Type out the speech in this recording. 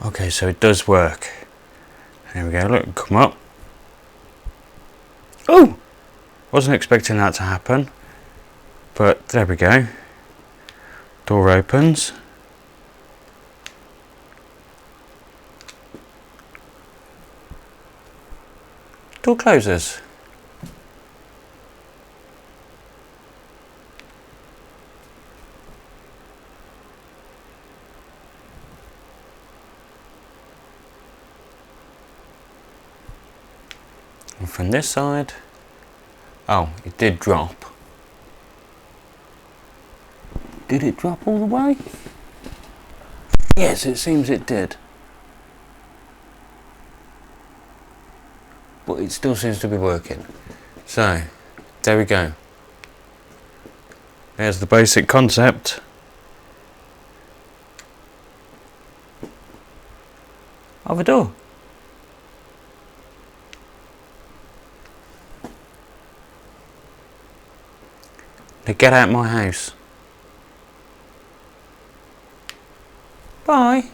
Okay, so it does work. There we go, look, come up. Oh! Wasn't expecting that to happen. But there we go. Door opens. Door closes. And from this side, oh, it did drop. Did it drop all the way? Yes, it seems it did. But it still seems to be working. So, there we go. There's the basic concept. Of a door. Now get out of my house. Bye.